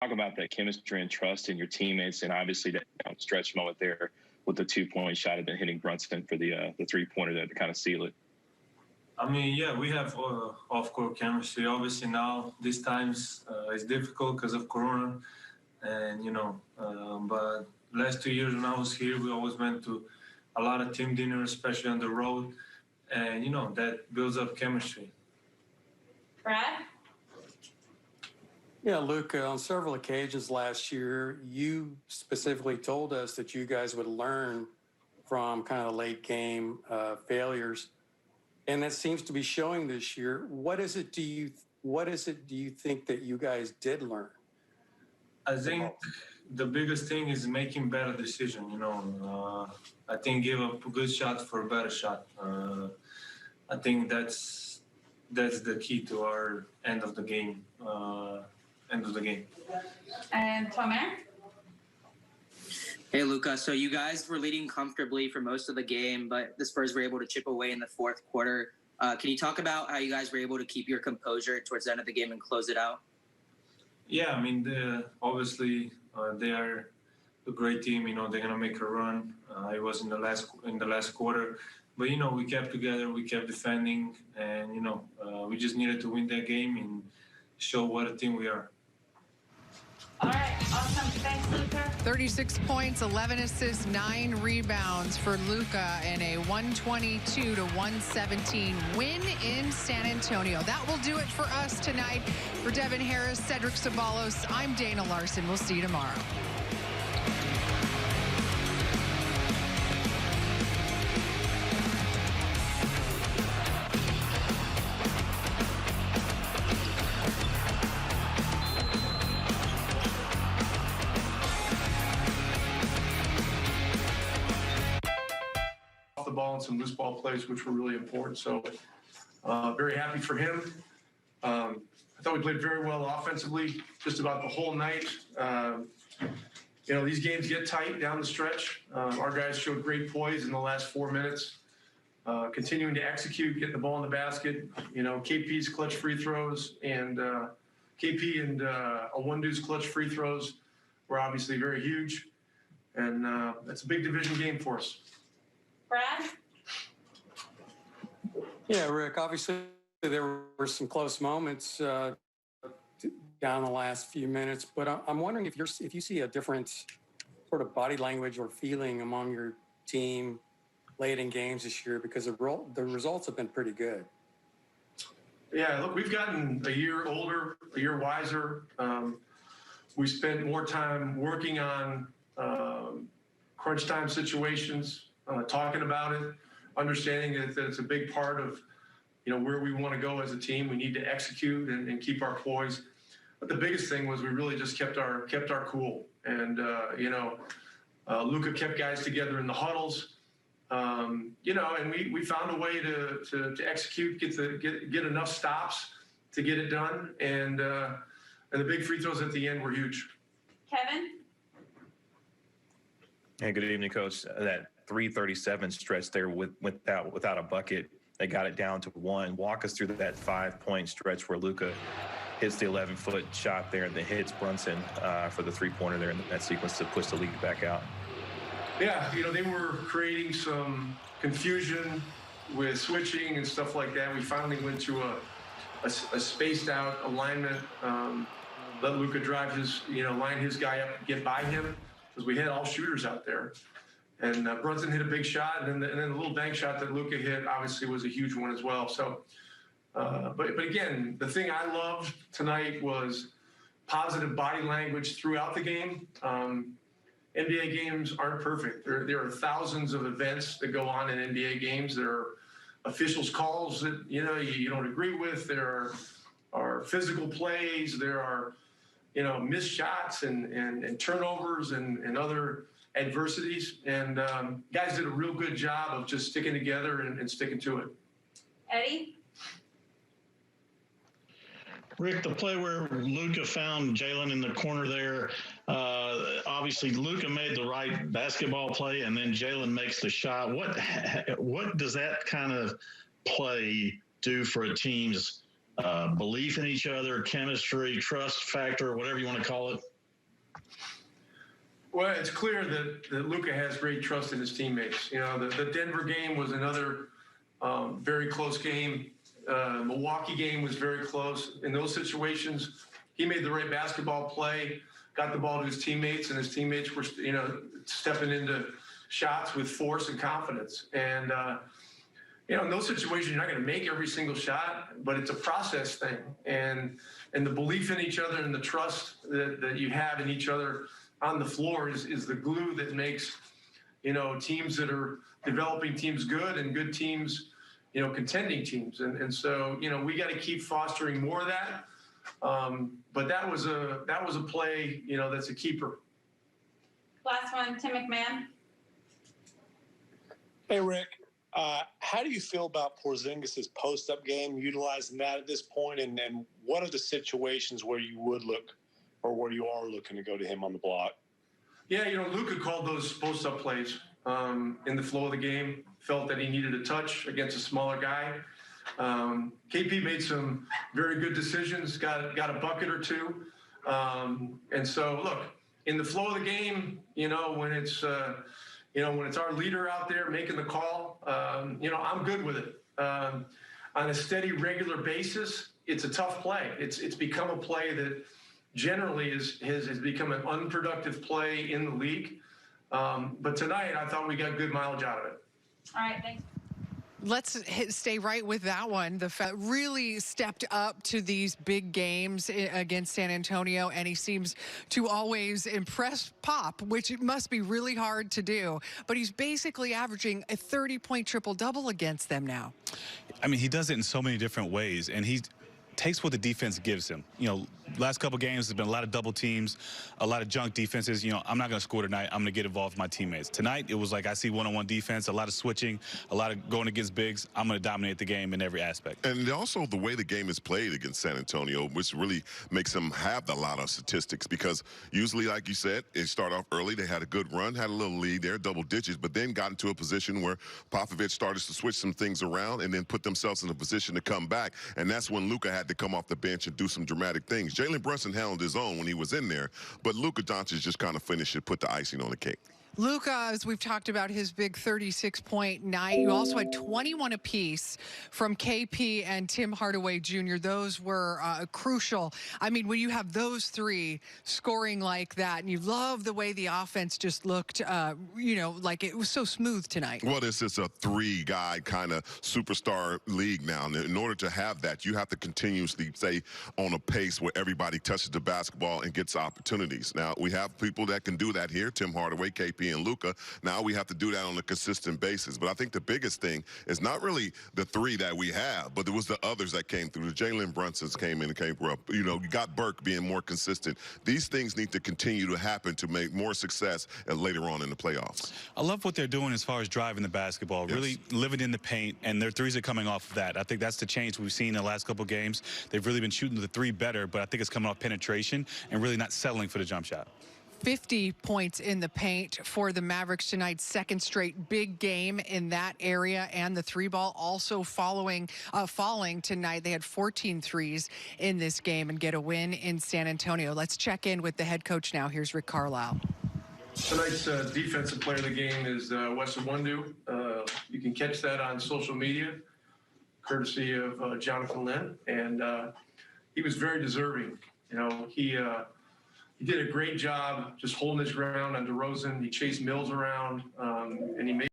talk about that chemistry and trust in your teammates, and obviously that stretch moment there with the 2-point shot and then hitting Brunson for the 3-pointer there to kind of seal it? I mean, yeah, we have off-court chemistry. Obviously now, these times, it's difficult because of Corona. And, but last 2 years when I was here, we always went to a lot of team dinners, especially on the road. And, that builds up chemistry. Brad? Yeah, Luka, on several occasions last year, you specifically told us that you guys would learn from kind of late game failures. And that seems to be showing this year. What is it do you think that you guys did learn? I think the biggest thing is making better decisions. I think give up a good shot for a better shot. I think that's the key to our end of the game. And Tomer? Hey, Luka. So you guys were leading comfortably for most of the game, but the Spurs were able to chip away in the fourth quarter. Can you talk about how you guys were able to keep your composure towards the end of the game and close it out? Yeah, I mean, obviously they are a great team. They're gonna make a run. It was in the last quarter, but we kept together, we kept defending, and we just needed to win that game and show what a team we are. All right, awesome. Thanks, Luka. 36 points, 11 assists, 9 rebounds for Luka in a 122-117 win in San Antonio. That will do it for us tonight. For Devin Harris, Cedric Ceballos, I'm Dana Larson. We'll see you tomorrow. The ball and some loose ball plays, which were really important. So very happy for him. I thought we played very well offensively just about the whole night. These games get tight down the stretch. Our guys showed great poise in the last 4 minutes, continuing to execute, getting the ball in the basket. KP's clutch free throws and KP and Awundu's clutch free throws were obviously very huge. And that's a big division game for us. Brad? Yeah, Rick, obviously there were some close moments down the last few minutes, but I'm wondering if you see a different sort of body language or feeling among your team late in games this year, because the results have been pretty good. Yeah, look, we've gotten a year older, a year wiser. We spent more time working on crunch time situations, talking about it, understanding that it's a big part of, where we want to go as a team. We need to execute and keep our poise. But the biggest thing was we really just kept our cool. And, Luka kept guys together in the huddles, and we found a way to execute, get enough stops to get it done. And the big free throws at the end were huge. Kevin? Hey, good evening, Coach. That 3:37 stretch there without a bucket, they got it down to 1. Walk us through that 5-point stretch where Luka hits the 11-foot shot there and then hits Brunson for the 3-pointer there in that sequence to push the lead back out. Yeah, they were creating some confusion with switching and stuff like that. We finally went to a spaced out alignment, let Luka drive line his guy up, get by him, because we had all shooters out there. And Brunson hit a big shot, and then the little bank shot that Luka hit obviously was a huge one as well. So, but again, the thing I loved tonight was positive body language throughout the game. NBA games aren't perfect. There are thousands of events that go on in NBA games. There are officials' calls that you don't agree with. There are physical plays. There are missed shots and turnovers and other adversities, and guys did a real good job of just sticking together and sticking to it. Eddie? Rick, the play where Luka found Jalen in the corner there, obviously Luka made the right basketball play, and then Jalen makes the shot. What does that kind of play do for a team's belief in each other, chemistry, trust factor, whatever you want to call it? Well, it's clear that Luka has great trust in his teammates. You know, the Denver game was another very close game. Milwaukee game was very close. In those situations, he made the right basketball play, got the ball to his teammates, and his teammates were, you know, stepping into shots with force and confidence. And, you know, in those situations, you're not going to make every single shot, but it's a process thing. And the belief in each other and the trust that you have in each other on the floor is the glue that makes, you know, teams that are developing teams good and good teams, you know, contending teams. And so, you know, we got to keep fostering more of that. But that was a play, you know, that's a keeper. Last one, Tim McMahon. Hey, Rick. How do you feel about Porzingis' post-up game, utilizing that at this point, and what are the situations where you would look or where you are looking to go to him on the block? Yeah, you know, Luka called those post-up plays in the flow of the game, felt that he needed a touch against a smaller guy. KP made some very good decisions, got a bucket or two. And so, look, in the flow of the game, you know, when it's our leader out there making the call, you know, I'm good with it. On a steady, regular basis, it's a tough play. It's become a play that generally has become an unproductive play in the league. But tonight, I thought we got good mileage out of it. All right, thanks. Let's stay right with that one. The really stepped up to these big games against San Antonio, and he seems to always impress Pop, which must be really hard to do. But he's basically averaging a 30-point triple-double against them now. I mean, he does it in so many different ways, and he takes what the defense gives him. You know, last couple games, there's been a lot of double teams, a lot of junk defenses. You know, I'm not going to score tonight. I'm going to get involved with my teammates. Tonight, it was like I see one-on-one defense, a lot of switching, a lot of going against bigs. I'm going to dominate the game in every aspect. And also the way the game is played against San Antonio, which really makes them have a lot of statistics, because usually, like you said, they start off early. They had a good run, had a little lead there, double digits, but then got into a position where Popovich started to switch some things around and then put themselves in a position to come back. And that's when Luka had to come off the bench and do some dramatic things. Jalen Brunson held his own when he was in there, but Luka Doncic just kind of finished it, put the icing on the cake. Luka, as we've talked about, his big 36-point night. You also had 21 apiece from KP and Tim Hardaway Jr. Those were crucial. I mean, when you have those three scoring like that, and you love the way the offense just looked, you know, like it was so smooth tonight. Well, this is a three-guy kind of superstar league now. And in order to have that, you have to continuously stay on a pace where everybody touches the basketball and gets opportunities. Now, we have people that can do that here, Tim Hardaway, KP, and Luka. Now we have to do that on a consistent basis. But I think the biggest thing is not really the three that we have, but it was the others that came through. The Jalen Brunsons came in and came up. You know, you got Burke being more consistent. These things need to continue to happen to make more success later on in the playoffs. I love what they're doing as far as driving the basketball, really living in the paint, and their threes are coming off of that. I think that's the change we've seen in the last couple of games. They've really been shooting the three better, but I think it's coming off penetration and really not settling for the jump shot. 50 points in the paint for the Mavericks tonight. Second straight big game in that area, and the three ball also falling tonight. They had 14 threes in this game and get a win in San Antonio. Let's check in with the head coach now. Here's Rick Carlisle. Tonight's defensive player of the game is Wes Iwundu. You can catch that on social media, courtesy of Jonathan Lynn, and he was very deserving. You know, he did a great job just holding his ground on DeRozan. He chased Mills around, and he made